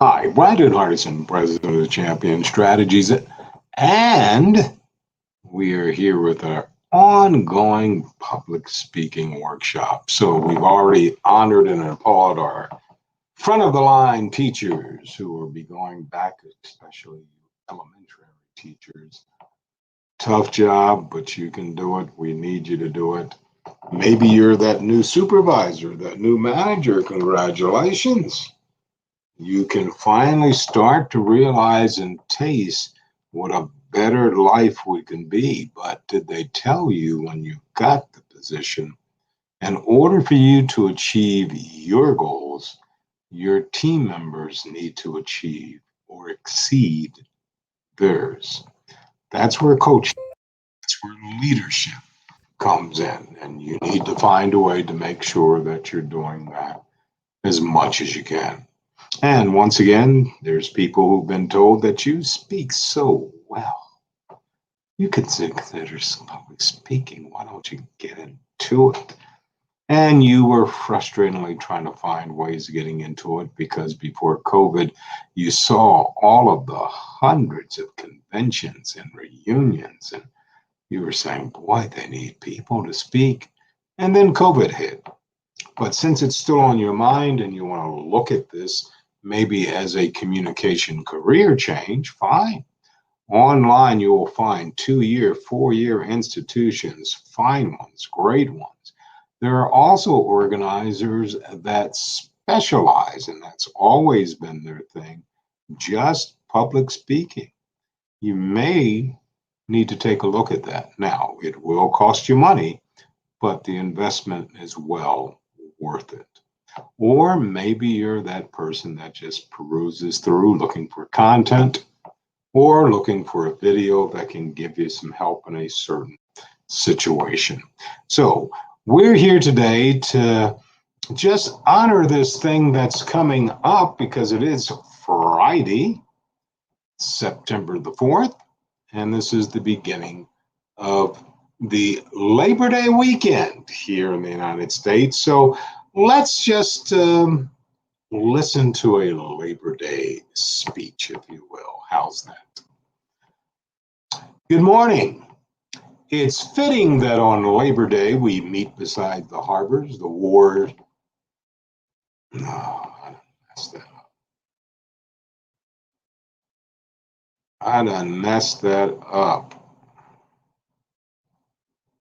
Hi, Brandon Hardison, President of Champion Strategies, and we are here with our ongoing public speaking workshop. So we've already honored and applauded our front of the line teachers who will be going back, especially elementary teachers. Tough job, but you can do it. We need you to do it. Maybe you're that new supervisor, that new manager. Congratulations. You can finally start to realize and taste what a better life we can be. But did they tell you when you got the position, in order for you to achieve your goals, your team members need to achieve or exceed theirs? That's where coaching, that's where leadership comes in. And you need to find a way to make sure that you're doing that as much as you can. And once again, there's people who've been told that you speak so well. You could consider public speaking. Why don't you get into it? And you were frustratingly trying to find ways of getting into it because before COVID, you saw all of the hundreds of conventions and reunions, and you were saying, boy, they need people to speak. And then COVID hit. But since it's still on your mind and you want to look at this maybe as a communication career change, fine. Online, you will find 2-year, 4-year institutions, fine ones, great ones. There are also organizers that specialize, and that's always been their thing, just public speaking. You may need to take a look at that. Now, it will cost you money, but the investment is well worth it. Or maybe you're that person that just peruses through looking for content or looking for a video that can give you some help in a certain situation. So we're here today to just honor this thing that's coming up because it is Friday, September the 4th, and this is the beginning of the Labor Day weekend here in the United States. So let's just listen to a Labor Day speech, if you will. How's that? Good morning. It's fitting that on Labor Day we meet beside the harbors, the wars. No, I done messed that up. I done messed that up.